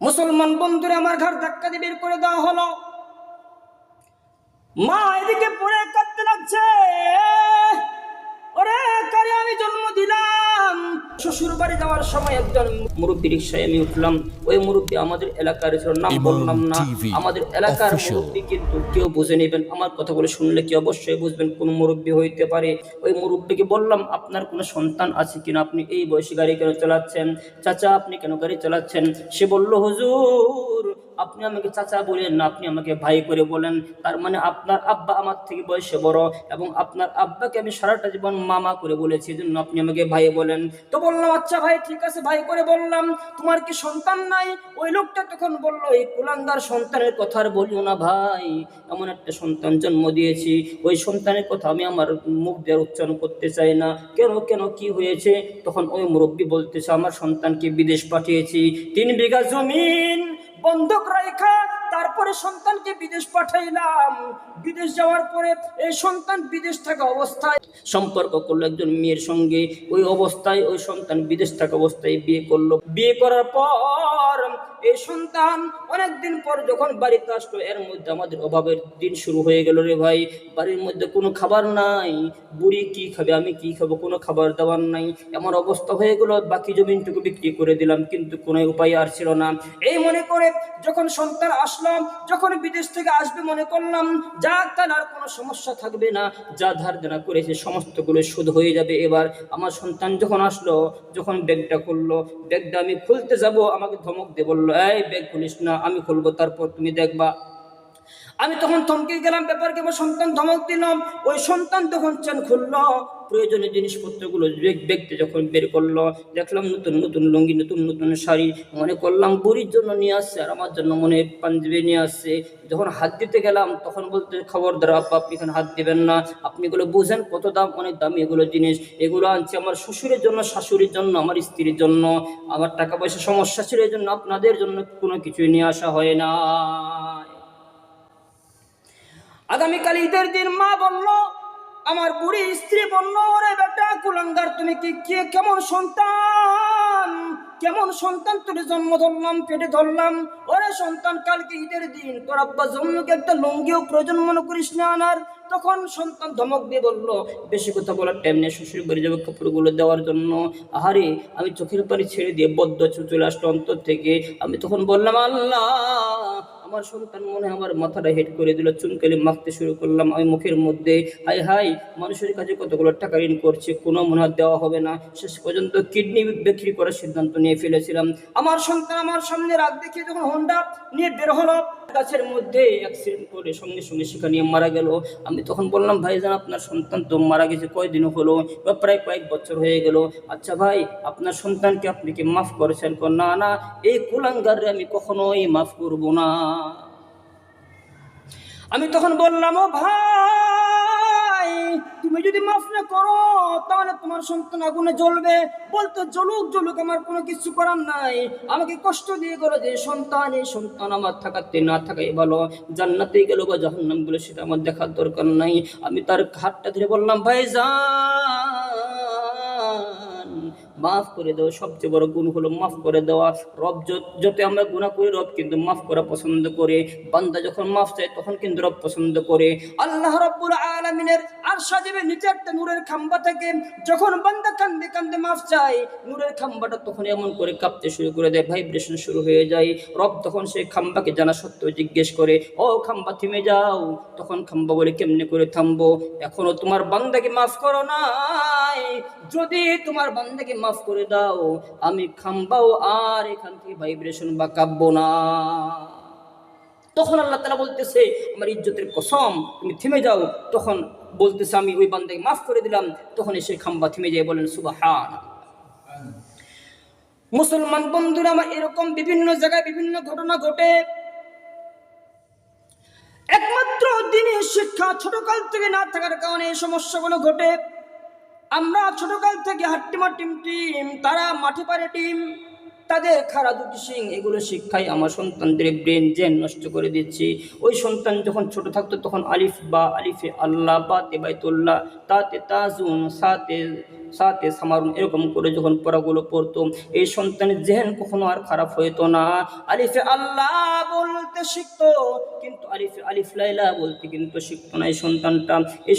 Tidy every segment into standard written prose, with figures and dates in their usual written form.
মুসলমান বন্ধুরা আমার ঘর ধাক্কা দিয়ে বের করে দেওয়া হলো। মা এদিকে পড়ে কাঁদতে লাগছে, ওরে কারে আমি জন্ম দিলাম। শ্বশুর বাড়ি যাওয়ার সময় একজন মুরব্বী রিক্সায় আমি উঠলাম। ওই মুরব্বী আমাদের এলাকার নাম বললাম না, আমাদের এলাকার মুরব্বী, কিন্তু কেউ বুঝে নেবেন আমার কথাগুলো শুনলে কি অবশ্যই বুঝবেন কোন মুরব্বী হইতে পারে। ওই মুরব্বীকে বললাম, আপনার কোনো সন্তান আছে কিনা, আপনি এই বয়সী গাড়ি কেন চালাচ্ছেন? চাচা আপনি কেন গাড়ি চালাচ্ছেন? সে বলল, হুজুর আপনি আমাকে চাচা বলেন না, আপনি আমাকে ভাই করে বলেন। তার মানে আপনার আব্বা আমার থেকে বয়সে বড়, এবং আপনার আব্বাকে আমি সারাটা জীবন মামা করে বলেছি, এজন্য আপনি আমাকে ভাই বলেন। তো বললাম, আচ্ছা ভাই ঠিক আছে, ভাই করে বললাম। তোমার কি সন্তান নাই? ওই লোকটা তখন বলল, এই কুলাঙ্গার সন্তানের কথা আর বলিও না ভাই, এমন একটা সন্তান জন্ম দিয়েছি, ওই সন্তানের কথা আমি আমার মুখ দিয়ে উচ্চারণ করতে চাই না। কেন কেন কি হয়েছে? তখন ওই মুরব্বী বলতেছে, আমার সন্তানকে বিদেশ পাঠিয়েছি, 3 বিঘা জমিন বন্ধক রাখা, তারপরে সন্তানকে বিদেশ পাঠাইলাম। বিদেশ যাওয়ার পরে এই সন্তান বিদেশ থাকা অবস্থায় সম্পর্ক করলো একজন মেয়ের সঙ্গে। ওই অবস্থায় ওই সন্তান বিদেশ থাকা অবস্থায় বিয়ে করলো। বিয়ে করার পর এই সন্তান অনেকদিন পর যখন বাড়িতে আসলো, এর মধ্যে আমাদের অভাবের দিন শুরু হয়ে গেল রে ভাই। বাড়ির মধ্যে কোনো খাবার নাই, বুড়ি কি খাবে, আমি কি খাবো, কোনো খাবার দাবার নাই, এমন অবস্থা হয়ে গেল। বাকি জমিনটুকু বিক্রি করে দিলাম, কিন্তু কোনো উপায় আর ছিল না। এই মনে করে যখন সন্তান আসলাম, যখন বিদেশ থেকে আসবে মনে করলাম, যা তার আর কোনো সমস্যা থাকবে না, যা ধার দেনা করেছে সমস্তগুলো শোধ হয়ে যাবে। এবার আমার সন্তান যখন আসলো, যখন ব্যাগটা খুললো, ব্যাগটা আমি খুলতে যাব, আমাকে ধমক দিয়ে বললো, এই ব্যাগ খুলিস না, আমি খুলবো, তারপর তুমি দেখবা। আমি তখন থমকে গেলাম, ব্যাপারকে আমার সন্তান ধমক দিলাম। ওই সন্তান তখন চেন খুললো, প্রয়োজনীয় জিনিসপত্রগুলো দেখতে যখন বের করলো, দেখলাম নতুন নতুন লুঙ্গি, নতুন নতুন শাড়ি, মনে করলাম বুড়ির জন্য নিয়ে আসছে, আর আমার জন্য মনে পাঞ্জাবি নিয়ে আসছে। যখন হাত দিতে গেলাম তখন বলতে, খবরদার আব্বা আপনি এখানে হাত দিবেন না, আপনি এগুলো বুঝেন কত দাম, অনেক দামি এগুলো জিনিস, এগুলো আনছি আমার শ্বশুরের জন্য, শাশুড়ির জন্য, আমার স্ত্রীর জন্য, আমার টাকা পয়সা সমস্যা ছিল, এই জন্য আপনাদের জন্য কোনো কিছুই নিয়ে আসা হয় না। আগামীকাল ঈদের দিন মা বলল, আমার বুড়ি স্ত্রী বলল, ওরে বেটা কুলাঙ্গার, তুমি কি কেমন সন্তান, কেমন সন্তান তোর জন্ম ধরলাম, পেটে ধরলাম। ওরে সন্তান, কালকে ঈদের দিন তোর আব্বা জন্মকে একটা লুঙ্গিও প্রয়োজন মনে করিস না আনার। তখন সন্তান ধমক দিয়ে বলল, বেশি কথা বলার টাইম নেই, শ্বশুর বাড়ি যাবে কাপড়গুলো দেওয়ার জন্য। আহারে, আমি চোখের পানি ছেড়ে দিয়ে বদ্ধ চলে আসলো অন্তর থেকে। আমি তখন বললাম, আল্লাহ আমার সন্তান মনে আমার মাথাটা হেড করে দিল, চুনকালি মাখতে শুরু করলাম আমি মুখের মধ্যে। হাই হাই, মানুষের কাছে কতগুলো টাকা ঋণ করছে, কোনো মনে হয় দেওয়া হবে না। শেষ পর্যন্ত কিডনি বিক্রি করার সিদ্ধান্ত নিয়ে ফেলেছিলাম। আমার সন্তান আমার সামনে রাগ দেখিয়ে যখন হোন্ডা নিয়ে বের হলো, গাছের মধ্যে অ্যাক্সিডেন্ট করে সঙ্গে সঙ্গে সেখানে মারা গেল। আমি তখন বললাম, ভাইজান আপনার সন্তান তো মারা গেছে কয়দিন হলো, বা প্রায় কয়েক বছর হয়ে গেল। আচ্ছা ভাই, আপনার সন্তানকে আপনি কি মাফ করেছেন? না না, এই কুলাঙ্গারে আমি কখনোই মাফ করব না। আমি তখন বললাম, ও ভাই, তুমি যদি মাফ না করো তাহলে তোমার সন্তান আগুনে জ্বলবে। বলতে জ্বলুক জ্বলুক, আমার কোনো কিছু করার নাই। আমাকে কষ্ট দিয়ে গেলো যে সন্তান, এই সন্তান আমার থাকাতে না থাকাই ভালো, জান্নাতে গেল বা জাহান্নাম গেল সেটা আমার দেখার দরকার নাই। আমি তার হাতটা ধরে বললাম, ভাইজান মাফ করে দাও, সবচেয়ে বড় গুণ হলো মাফ করে দেওয়া। রব যত আমরা গুনাহ করি, রব কিন্তু মাফ করা পছন্দ করে। বান্দা যখন মাফ চায় তখন কিন্তু রব পছন্দ করে। আল্লাহ রাব্বুল আলামিনের আরশ আজিমের নিচে একটা নূরের খাম্বা থাকে, যখন বান্দা কান্দে কান্দে মাফ চায়, নূরের খাম্বাটা তখন এমন করে কাঁপতে শুরু করে দেয়, ভাইব্রেশন শুরু হয়ে যায়। রব তখন সেই খাম্বাকে জানা সত্ত্বেও জিজ্ঞেস করে, ও খাম্বা থেমে যাও। তখন খাম্বা বলে, কেমনে করে থামবো, এখনো তোমার বান্দাকে মাফ করো নাই, যদি তোমার বান্দাকে মাফ করে দাও আমি খাম্বাও আর এখান থেকে ভাইব্রেশন বা কাঁপবো না। তখন আল্লাহ তাআলা বলতেছে, আমার ইজ্জতের কসম তুমি থেমে যাও। তখন বলতেছে, আমি ওই বান্দাকে মাফ করে দিলাম। তখন এসে খাম্বা থেমে যায়, বলেন সুবহানাল্লাহ। মুসলমান বন্ধুরা আমার, এরকম বিভিন্ন জায়গায় বিভিন্ন ঘটনা ঘটে। একমাত্র দ্বীনি শিক্ষা ছোটকাল থেকে না থাকার কারণে এই সমস্যাগুলো ঘটে। আমরা ছোটকাল থেকে হাট্টিমা টিম, তারা মাঠে পারে টিম। তাদের খাড়া দুটি শিং, এগুলো শিক্ষায় আমার সন্তানদের ব্রেন জেন নষ্ট করে দিচ্ছি। ওই সন্তান যখন ছোট থাকতো তখন আলিফ বা, আলিফে আল্লাহ, বাতে বাইতুল্লাহ, তাতে তাজুন, সাতে সাতে সামারুন এরকম করে যখন পড়াগুলো পড়তো, এই সন্তানের জেহেন কখনো আর খারাপ হইতো না। আলিফে আল্লাহ বলতে শিখতো, কিন্তু আলিফে আলিফ লাইলা বলতে কিন্তু শিখতো না এই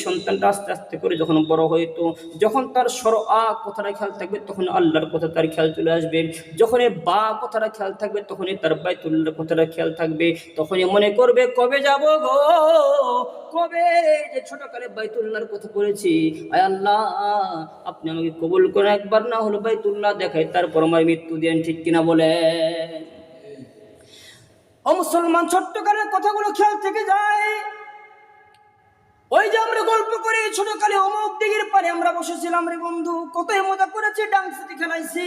সন্তানটা আস্তে আস্তে করে যখন বড় হইতো, যখন তার স্বর আ কথাটা খেয়াল থাকবে তখন আল্লাহর কথা তার খেয়াল চলে আসবে, যখন বা কথাটা খেয়াল থাকবে তখনই তার বাইতুল্লাহর কথাটা খেয়াল থাকবে, তখনই মনে করবে কবে যাব গো, কবে যে ছোটকালে বাইতুল্লাহর কথা পড়েছি, আয় আল্লাহ আপনি আমাকে কবুল করেন, একবার না হলো বাইতুল্লাহ দেখায় তারপর আমার মৃত্যু দেন, ঠিক কিনা বলে? ও মুসলমান, ছোট্টকালের কথাগুলো খেয়াল থেকে যায়। ওই যে আমরা গল্প করি ছোটকালে অমুক দিঘির পারে আমরা বসেছিলাম রে বন্ধু, কতই মজা করেছি, ডাংসিটি খেলাইছি,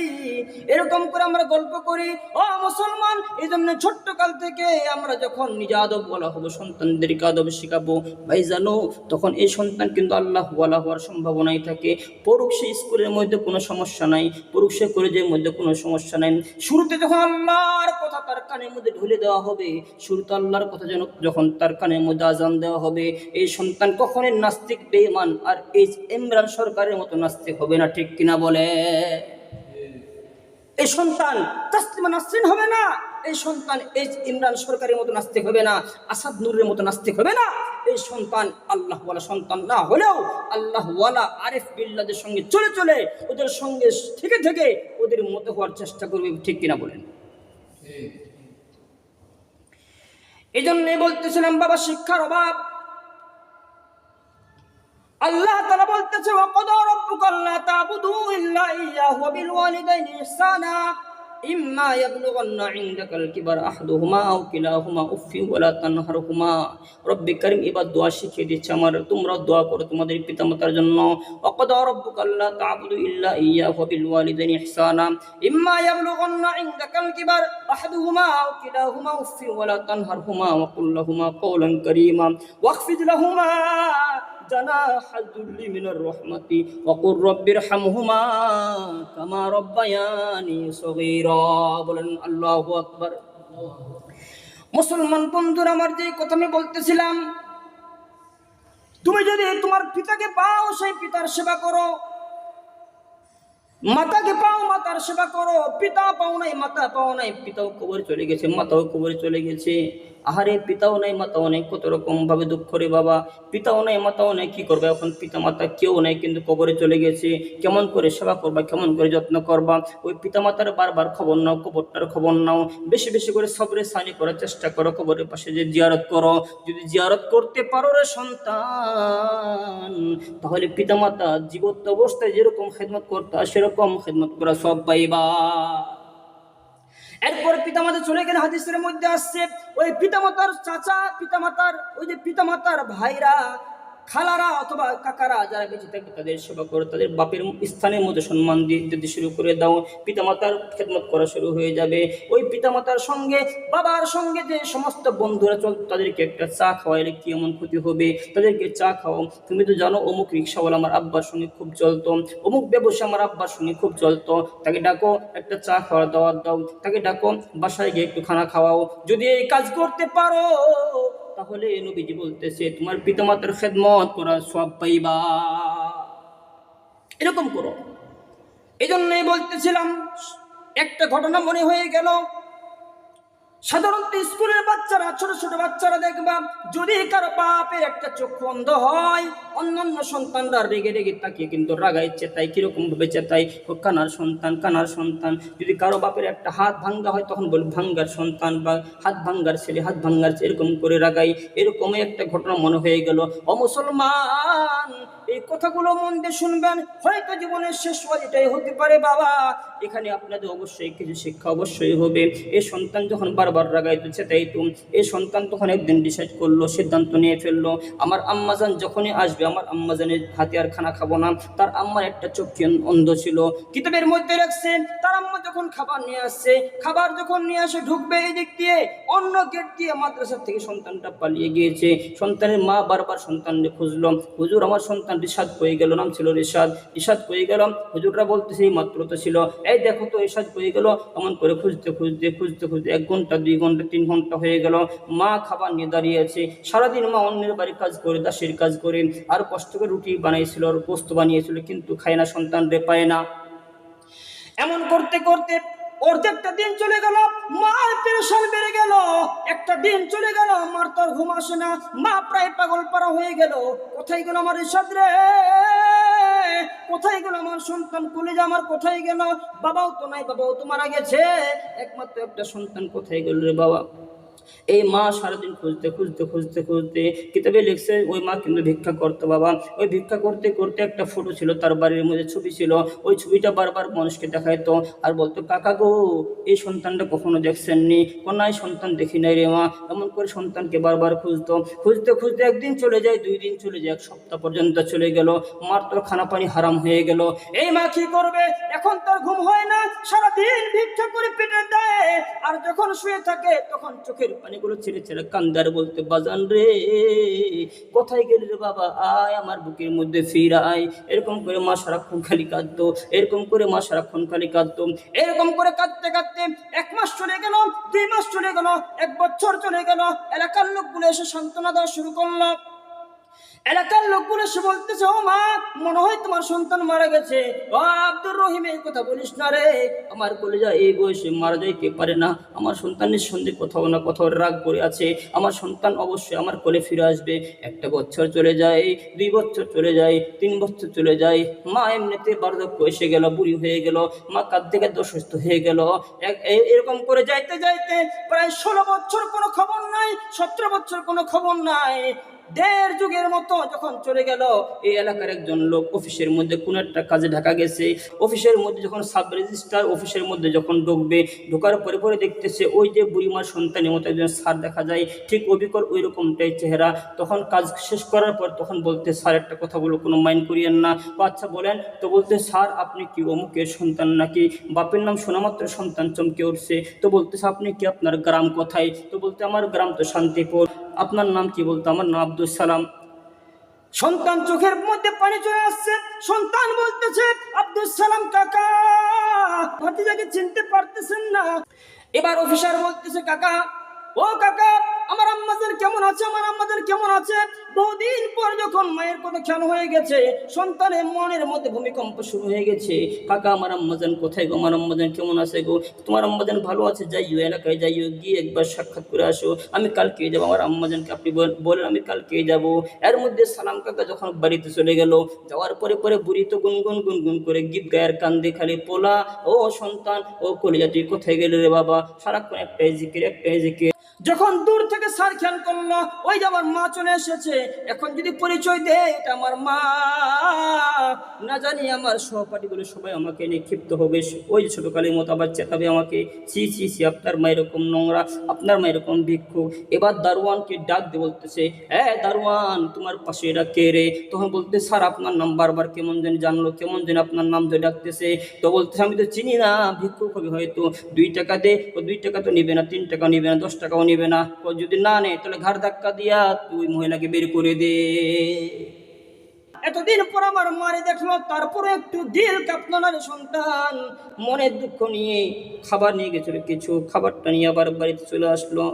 এরকম করে আমরা গল্প করি। ও মুসলমান, এই জন্য ছোট্টকাল থেকে আমরা যখন নিজে আদব বলা হবো, সন্তানদেরকে আদব শিখাবো, ভাই জানো তখন এই সন্তান কিন্তু আল্লাহ ওয়ালা হওয়ার সম্ভাবনাই থাকে। পড়ুক সে স্কুলের মধ্যে কোনো সমস্যা নাই, পড়ুক সে কলেজের মধ্যে কোনো সমস্যা নাই, শুরুতে যখন আল্লাহর কথা তার কানের মধ্যে ঢুলে দেওয়া হবে, শুরুতে আল্লাহর কথা যেন যখন তার কানের মধ্যে আজান দেওয়া হবে, এই সন্তান কখনোই নাস্তিক বেঈমান আর এই ইমরান সরকারের মতো নাস্তিক হবে না, ঠিক কিনা বলে? এই সন্তান তাসলিমা নাসরিন হবে না, এই সন্তান এই ইমরান সরকারের মতো নাস্তিক হবে না, আসাদ নূরের মতো নাস্তিক হবে না। এই সন্তান আল্লাহ ওয়ালা সন্তান না হলেও আল্লাহ ওয়ালা আরিফ বিল্লাহদের সঙ্গে চলে চলে ওদের সঙ্গে থেকে থেকে ওদের মতো হওয়ার চেষ্টা করবে, ঠিক কিনা বলেন? এই জন্যই বলতেছিলাম বাবা, শিক্ষার অভাব। আল্লাহ তাআলা বলতেছে, ওয়া ক্বাদা রাব্বুকা আল্লা তা'বুদু ইল্লা ইয়্যাহু ওয়া বিল ওয়ালিদাইনি ইহসানা ইম্মা ইয়াবলুগান্না ইনদাকাল কিবার আহাদুহুমা আও কিলাহুমা উফফি ওয়া লা তানহারহুমা। রব্বে কারীম এবার দোয়া শিখিয়ে দিচ্ছে আমার, তোমরা দোয়া করো তোমাদের পিতামাতার জন্য। ওয়া ক্বাদা রাব্বুকা আল্লা তা'বুদু ইল্লা ইয়্যাহু ওয়া বিল ওয়ালিদাইনি ইহসানা ইম্মা ইয়াবলুগান্না ইনদাকাল কিবার আহাদুহুমা আও কিলাহুমা উফফি ওয়া লা তানহারহুমা ওয়া কুল লাহুমা কাওলান কারীমা ওয়াখফিদ লাহুমা جناح الذل من الرحمة وقل رب ارحمهما كما ربياني صغيرا। বলেন আল্লাহু আকবার। মুসলমান বন্ধুরা আমার, যে কথা আমি বলতেছিলাম, তুমি যদি তোমার পিতাকে পাও সেই পিতার সেবা করো, মাতাকে পাও মাতার সেবা করো, পিতা পাও নাই মাতা পাও নাই, পিতাও কবরে চলে গেছে মাতাও কবরে চলে গেছে, আহারে পিতাও নাই মাতাও নাই, কত রকম ভাবে দুঃখ রে বাবা, পিতাও নাই মাতাও নাই, কি করবে এখন, পিতা মাতা কেউ নাই কিন্তু কবরে চলে গেছে, কেমন করে সেবা করবা, কেমন করে যত্ন করবা? ওই পিতা মাতার বারবার খবর নাও, কবরটার খবর নাও, বেশি বেশি করে সবরে সানি করার চেষ্টা করো, কবরের পাশে যে জিয়ারত করো, যদি জিয়ারত করতে পারো রে সন্তান, তাহলে পিতা মাতা জীবত অবস্থায় যেরকম খেদমত করতা সেরকম খেদমত করা সব পাইবা। এরপর পিতামাতা চলে গেলে হাদিসের মধ্যে আসছে, ওই পিতামাতার চাচা, পিতামাতার ওই যে পিতামাতার ভাইরা, খালারা অথবা কাকারা যারা বেঁচে থাকে তাদের সেবা করো, তাদের বাপের স্থানের মধ্যে সম্মান দিতে শুরু করে দাও, পিতামাতার খেদমত করা শুরু হয়ে যাবে। ওই পিতামাতার সঙ্গে বাবার সঙ্গে যে সমস্ত বন্ধুরা চলতো তাদেরকে একটা চা খাওয়াইলে কি এমন ক্ষতি হবে, তাদেরকে চা খাও। তুমি তো জানো অমুক রিক্সাওয়ালা আমার আব্বার সঙ্গে খুব চলতো, অমুক ব্যবসা আমার আব্বার সঙ্গে খুব চলতো, তাকে ডাকো, একটা চা খাওয়ার দাওয়াত দাও, তাকে ডাকো, বাসায় গিয়ে একটু খানা খাওয়াও। যদি এই কাজ করতে পারো তাহলে নবীজি বলতেছে তোমার পিতামাতার খেদমত করার সওয়াব পাইবা। এরকম করো। এই জন্যই বলতেছিলাম, একটা ঘটনা মনে হয়ে গেল। সাধারণত স্কুলের বাচ্চারা, ছোট ছোট বাচ্চারা দেখবা, যদি কারো বাপের একটা চক্ষু অন্ধ হয়, অন্যান্য সন্তানরা রেগে রেগে তাকিয়ে কিন্তু রাগায় চেতাই, কিরকম ভাবে চেতাই, কানার সন্তান কানার সন্তান। যদি কারো বাপের একটা হাত ভাঙ্গা হয় তখন বলি ভাঙ্গার সন্তান, বা হাত ভাঙ্গার ছেলে হাত ভাঙ্গার, এরকম করে রাগাই। এরকমই একটা ঘটনা মনে হয়ে গেল। ও মুসলমান, এই কথাগুলো মন দিয়ে শুনবেন, হয়তো জীবনের শেষ এটাই হতে পারে বাবা। এখানে আপনাদের অবশ্যই কিছু শিক্ষা অবশ্যই হবে। এই সন্তান যখন বারবার রাগাইতো চেতাইতো, এই সন্তান তখন একদিন ডিসাইড করলো, সিদ্ধান্ত নিয়ে ফেললো, আমার আম্মাজান যখনই আসবে আমার আম্মাজানের হাতে আর খানা খাবো না। তার আম্মার একটা চোখে অন্ধ ছিল, কিতাবের মধ্যে রাখছে, তার আম্মা যখন খাবার নিয়ে আসছে, খাবার যখন নিয়ে আসে ঢুকবে এই দিক দিয়ে, অন্য গেট দিয়ে মাদ্রাসা থেকে সন্তানটা পালিয়ে গিয়েছে। সন্তানের মা বারবার সন্তানকে খুঁজলো, হুজুর আমার সন্তান রিশাদ কই গেল, নাম ছিল রিশাদ কই গেল। হুজুররা বলতেছে এই মাত্র তো ছিল, এই দেখো তো রিশাদ কই গেল। এমন করে খুঁজতে 1 ঘন্টা 2 ঘন্টা 3 ঘন্টা হয়ে গেল। মা খাবার নিয়ে দাঁড়িয়ে আছে। সারাদিন মা অন্যের বাড়ির কাজ করে, দাসের কাজ করে, আর কষ্ট করে রুটি বানিয়েছিল আর গোস্ত বানিয়েছিল, কিন্তু খায় না, সন্তান রে পায় না। এমন করতে করতে অর্ধেকটা দিন চলে গেল, মার পেরেশান বেড়ে গেল। একটা দিন চলে গেল, মার তোর ঘুম আসে না, মা প্রায় পাগল পারা হয়ে গেল। কোথায় গেল আমার রিশাদ রে, কোথায় গেল আমার সন্তান, কলিজা আমার কোথায় গেল? বাবাও তো নাই, বাবাও তো মারা গেছে, একমাত্র একটা সন্তান কোথায় গেল রে বাবা? এই মা সারাদিন খুঁজতে কিতাবে লিখছে ওই মা কিন্তু ভিক্ষা করতো বাবা। ওই ভিক্ষা করতে করতে একটা ফটো ছিল তার বাড়ির মধ্যে, ছবি ছিল। ওই ছবিটা বারবার মানুষকে দেখাইতো আর বলতো, কাকা গো এই সন্তানটা কখনো দেখছেননি? কোনায় সন্তান দেখি নাই রে মা। এমন করে সন্তানকে বারবার খুঁজতে একদিন চলে যায়, 2 দিন চলে যায়, 1 সপ্তাহ পর্যন্ত চলে গেল। মার তো খানা পানি হারাম হয়ে গেল। এই মা কি করবে? এখন তার ঘুম হয় না, সারাদিন ভিক্ষা করে পেটে দেয়, আর যখন শুয়ে থাকে তখন চোখের পানিগুলো ছেড়ে ছেড়ে কান্দার, বলতে, বাজান রে কোথায় গেলি রে বাবা, আয় আমার বুকের মধ্যে ফির আয়। এরকম করে মা সারাক্ষণ খালি কাঁদতো, এরকম করে কাঁদতে কাঁদতে 1 মাস চলে গেল, 2 মাস চলে গেল, 1 বছর চলে গেল। এলাকার লোকগুলো এসে সান্ত্বনা দেওয়া শুরু করলো। এলাকার লোকগুলো এসে বলতেছে, ও মা, মনে হয় তোমার সন্তান মারা গেছে। ও আব্দুর রহিম, এই কথা বলিস না রে, আমার কলিজা এই বয়সে মারা যাইতে পারে না। আমার সন্তানের সঙ্গে কোথাও না কোথাও রাগ করে আছে। আমার সন্তান অবশ্যই আমার কোলে ফিরে আসবে। 1 বছর চলে যায়, 2 বছর চলে যায়, 3 বছর চলে যায়। মা এমনিতে বার্ধক্য এসে গেল, বুড়ি হয়ে গেল। মা কাঁদতে কাঁদতে অসুস্থ হয়ে গেল। এরকম করে যাইতে যাইতে প্রায় 16 বছর কোনো খবর নাই, 17 বছর কোনো খবর নাই। 1.5 যুগের মতো যখন চলে গেল, এই এলাকার একজন লোক অফিসের মধ্যে কোনো একটা কাজে ঢাকা গেছে। অফিসের মধ্যে যখন সাব রেজিস্ট্রার অফিসের মধ্যে যখন ঢোকার পরে দেখতেছে ওই যে বুড়িমার সন্তানের মতো একজন স্যার দেখা যায়, ঠিক অবিকল ওই রকমটাই চেহারা। তখন কাজ শেষ করার পর তখন বলতে, স্যার একটা কথা বলো, কোনো মাইন্ড করিয়েন না। আচ্ছা বলেন। তো বলতে, স্যার আপনি কি অমুকের সন্তান নাকি? বাপের নাম শোনা মাত্র সন্তান চমকে উঠছে। তো বলতেছে, আপনি কি, আপনার গ্রাম কোথায়? তো বলতে, আমার গ্রাম তো শান্তিপুর। আপনার নাম কি? বলতো, আমার নাম আব্দুল সালাম। সন্তান চোখের মধ্যে পানি চলে আসছে। সন্তান বলতেছে, আব্দুল সালাম কাকা, ভাতিজাকে চিনতে পারতেছেন না? এবার অফিসার বলতেছে, কাকা, ও কাকা, আমার আম্মাজান কেমন আছে? আমার আম্মাজান কেমন আছে? বহুদিন পর যখন মায়ের কথা খেয়াল হয়ে গেছে, সন্তানের মনের মধ্যে ভূমিকম্প শুরু হয়ে গেছে। কাকা, আমার আম্মাজান কোথায় গো? আমার আম্মাজান কেমন আছে গো? তোমার আম্মাজান ভালো আছে? যাইও, এলাকায় যাইও, গিয়ে একবার সাক্ষাৎ করে আসো। আমি কালকে যাবো। আমার আম্মাজানকে আপনি বলেন আমি কালকে যাব। এর মধ্যে সালাম কাকা যখন বাড়িতে চলে গেল, যাওয়ার পরে বুড়ি তো গুনগুন করে গীত গায়ের কান্দে খালি, পোলা ও সন্তান, ও কলিজা তুই কোথায় গেলে রে বাবা? সারাক্ষণ একটাই জিকির। যখন দূর থেকে স্যার খেয়াল করলো, ওই যে আমার মা চলে এসেছে। এখন যদি পরিচয় দেয় এটা আমার মা, না জানি আমার সহপাঠীগুলো সবাই আমাকে নিয়ে ক্ষিপ্ত হবে, ওই ছোটকালের মতো আবার চেতাবে আমাকে, ছি, আপনার মা এরকম নোংরা, আপনার মা এরকম ভিক্ষুক। এবার দারোয়ানকে ডাক দিয়ে বলতেছে, দারোয়ান, তোমার পাশে এরা কে রে? তখন বলতে, স্যার আপনার নাম বারবার কেমন জানি জানলো, কেমন জানি আপনার নাম ধরে ডাকতেছে। তো বলতেছে, আমি তো চিনি না, ভিক্ষুক হবে হয়তো। 2 টাকা দে। ও 2 টাকা তো নিবে না, 3 টাকা নিবে না, 10 টাকাও নিবে না। ও যদি না নেয় তাহলে ঘাড় ধাক্কা দিয়া তুই মহিলাকে বের করে দে। এতদিন পর আমার মারে দেখলো, তারপরে একটু দিল কাঁপলো না রে সন্তান। মনের দুঃখ নিয়ে খাবার নিয়ে গেছিল, কিছু খাবারটা নিয়ে আবার বাড়িতে চলে আসলো।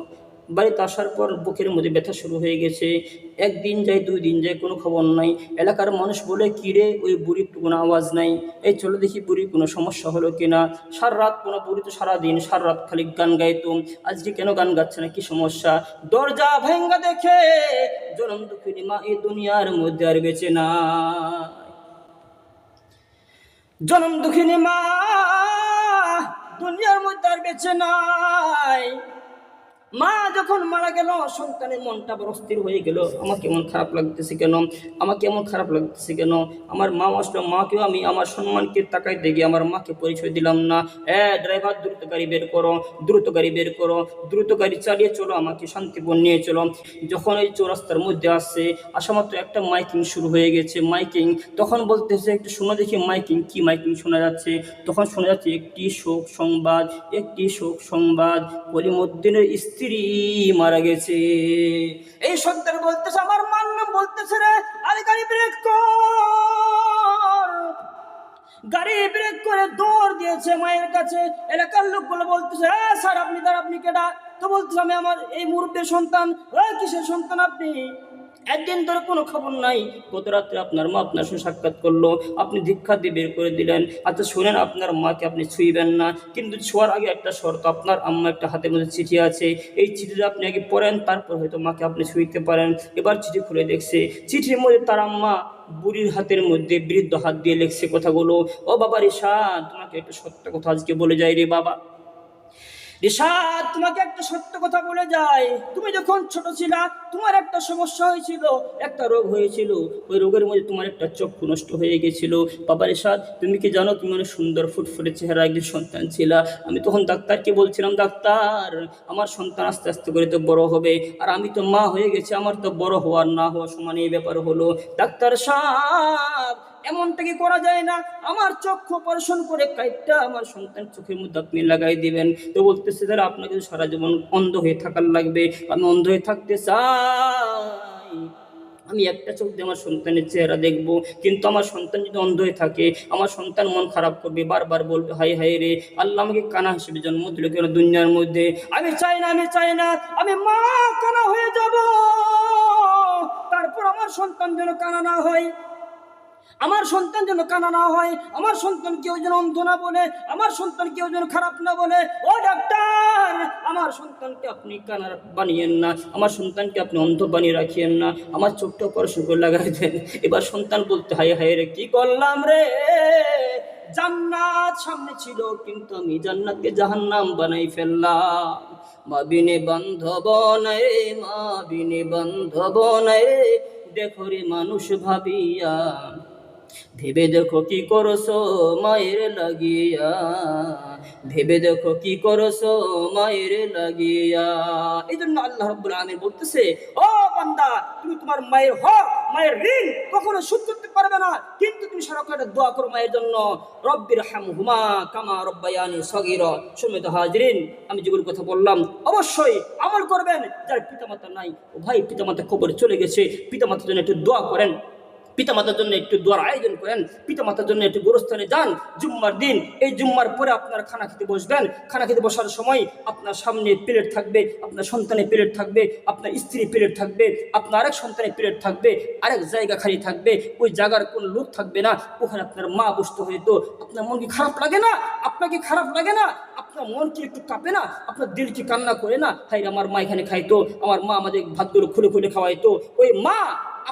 বাড়িতে আসার পর বুকের মধ্যে ব্যথা শুরু হয়ে গেছে। 1 দিন যায়, 2 দিন যায়, কোনো খবর নাই। এলাকার মানুষ বলে, কিরে ওই বুড়ির তো কোনো আওয়াজ নাই, এই চলো দেখি বুড়ির কোনো সমস্যা হলো কিনা। সারা রাত কোনো বুড়ি তো সারাদিন সারা রাত খালি গান গাইতো, আজকে কেন গান গাচ্ছে না, কি সমস্যা? দরজা ভেঙ্গা দেখে জনম দুঃখিনী মা এই দুনিয়ার মধ্যে আর বেঁচে না। জনম দুঃখিনী মা দুনিয়ার মধ্যে আর বেঁচে নাই। মা যখন মারা গেল, সন্তানের মনটা বড় অস্থির হয়ে গেল। আমাকে এমন খারাপ লাগতেছে কেন? আমার মা আসলো, মাকেও আমি আমার সম্মানকে তাকাইতে গিয়ে আমার মাকে পরিচয় দিলাম না। ড্রাইভার, দ্রুত গাড়ি বের করো, দ্রুত গাড়ি চালিয়ে চলো, আমাকে শান্তিপুর নিয়ে চলো। যখন এই চৌরাস্তার মধ্যে আসছে, আসা মাত্র একটা মাইকিং শুরু হয়ে গেছে। তখন বলতেছে, একটু শোনা দেখি মাইকিং, কি মাইকিং শোনা যাচ্ছে? তখন শোনা যাচ্ছে, একটি শোক সংবাদ, কলিমুদ্দিনের স্ত্রী মারা গেছে। এই সন্তান বলতেছে, আমার মার নাম বলতেছে রে, আরে গাড়ি ব্রেক কর। গাড়ি ব্রেক করে দৌড় দিয়েছে মায়ের কাছে। এলাকার লোকগুলো বলতেছে, স্যার আপনি তার, আপনি কেডা? তো বলতেছে, আমি আমার এই মুরব্বীর সন্তান। কিসের সন্তান আপনি? একদিন ধরে কোনো খবর নাই, গত রাত্রে আপনার মা আপনার সঙ্গে সাক্ষাৎ করলো, আপনি দীক্ষা দিয়ে বের করে দিলেন। আচ্ছা শুনেন, আপনার মাকে আপনি ছুঁইবেন না, কিন্তু ছোঁয়ার আগে একটা শর্ত, আপনার আম্মা একটা হাতের মধ্যে চিঠি আছে, এই চিঠিটা আপনি আগে পড়েন, তারপর হয়তো মাকে আপনি ছুঁইতে পারেন। এবার চিঠি খুলে দেখছে, চিঠির মধ্যে তার আম্মা বুড়ির হাতের মধ্যে বৃদ্ধ হাত দিয়ে লিখছে কথাগুলো, ও বাবা রিশাদ, তোমাকে একটা সত্য কথা আজকে বলে যাই রে বাবা। রিশাদ, তোমাকে একটা সত্য কথা বলে যায়, তুমি যখন ছোট ছিলা তোমার একটা সমস্যা হয়েছিল, একটা রোগ হয়েছিল, ওই রোগের মধ্যে তোমার একটা চক্ষু নষ্ট হয়ে গেছিল। বাবা রিশাদ, তুমি কি জানো তুমি অনেক সুন্দর ফুটফুটে চেহারা একজন সন্তান ছিলা। আমি তখন ডাক্তারকে বলছিলাম, ডাক্তার আমার সন্তান আস্তে আস্তে করে তো বড় হবে, আর আমি তো মা হয়ে গেছি, আমার তো বড় হওয়ার না হওয়া সমান এই ব্যাপার হলো। ডাক্তার সাহেব, এমনটা কি করা যায় না? আমার চক্ষু অপারেশন করে কাইটটা আমার সন্তান চোখের মধ্যে আপনি লাগাই দিবেন। তো বলতেছে, তাহলে আপনাকে সারা জীবন অন্ধ হয়ে থাকার লাগবে। আমি অন্ধ হয়ে থাকতে চাই, আমি একটা চোখ দিয়ে আমার সন্তানের চেহারা দেখবো, কিন্তু আমার সন্তান যদি অন্ধ হয়ে থাকে, আমার সন্তান মন খারাপ করবে, বারবার বলবে হাই হাই রে, আল্লাহ আমাকে কানা হিসেবে জন্ম দিল কেন দুনিয়ার মধ্যে। আমি চাই না, আমি চাই না আমি মা কানা হয়ে যাব, তারপর আমার সন্তান যেন কানা না হয়, আমার সন্তান যেন কানা না হয়, আমার সন্তান কেউ যেন অন্ধ না বলে, আমার সন্তান কেউ যেন খারাপ না বলে। ও ডাক্তার, আমার সন্তানকে আপনি কানা বানিয়েন না, আমার সন্তানকে আপনি অন্ধ বানিয়ে রাখিয়েন না, আমার চোখটা অপারেশন করে লাগাই দেন। এবার সন্তান বলতে, হাই হাই রে, কি করলাম রে, জান্নাত সামনে ছিল কিন্তু আমি জান্নাতকে জাহান্নাম বানাই ফেললাম। মা বিনে বান্ধব নাই, মা বিনে বান্ধব নাই, দেখো রে মানুষ ভাবিয়া, ভেবে দেখো কি করছো মায়ের লাগিয়া, ভেবে দেখো কি করছো মায়ের লাগিয়া। এই জন্য আল্লাহ রাব্বুল আলামিন বলতেছে, ও বান্দা, তুমি তোমার মায়ের হক, মায়ের ঋণ কখনো শোধ করতে পারবে না, কিন্তু তুমি সারাক্ষণ দোয়া করো মায়ের জন্য, রব্বির হামহুমা কামা রব্বায়ানি সগীরা। সম্মানিত হাজিরিন, আমি যেগুলোর কথা বললাম অবশ্যই আমল করবেন। যার পিতামাতা নাই, ও ভাই পিতামাতা কবরে চলে গেছে, পিতামাতার জন্য একটু দোয়া করেন, পিতামাতার জন্য একটু দোয়ার আয়োজন করেন, পিতামাতার জন্য একটু গোরস্থানে যান জুম্মার দিন। এই জুম্মার পরে আপনার খানা খেতে বসবেন, খানা খেতে বসার সময় আপনার সামনে প্লেট থাকবে, আপনার সন্তানের প্লেট থাকবে, আপনার স্ত্রীর প্লেট থাকবে, আপনার আরেক সন্তানের প্লেট থাকবে, আরেক জায়গা খালি থাকবে, ওই জায়গার কোনো লোক থাকবে না, ওখানে আপনার মা বসতে হয়তো। আপনার মন কি খারাপ লাগে না? আপনাকে খারাপ লাগে না? আপনার মন কি একটু কাঁপে না? আপনার দিল কি কান্না করে না, হাই আমার মা এখানে খাইতো, আমার মা আমাদের ভাতগুলো খুলে খুলে খাওয়াইতো। ওই মা,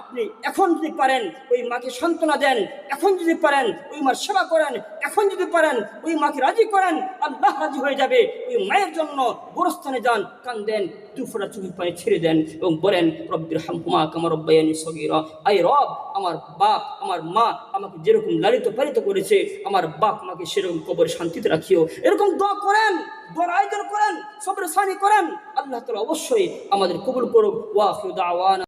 আপনি এখন যদি পারেন ওই মাকে সান্ত্বনা দেন, এখন যদি পারেন ওই মার সেবা করেন, এখন যদি পারেন ওই মাকে রাজি করেন, আল্লাহ রাজি হয়ে যাবে। ওই মায়ের জন্য গোরস্থানে যান, কান্দেন, দুফোঁটা চোখের পানি ছেড়ে দেন এবং বলেন, রব্বির হামহুমা কামা রব্বায়ানি সগীরা। আই রব, আমার বাপ আমার মা আমাকে যেরকম লালিত পালিত করেছে, আমার বাপ মাকে সেরকম কবরে শান্তিতে রাখিও। এরকম দোয়া করেন, দোয়ার আয়োজন করেন, সবরে সানি করেন, আল্লাহ তাআলা অবশ্যই আমাদের কবুল করুক। ওয়া আখিরু দাওয়ানা।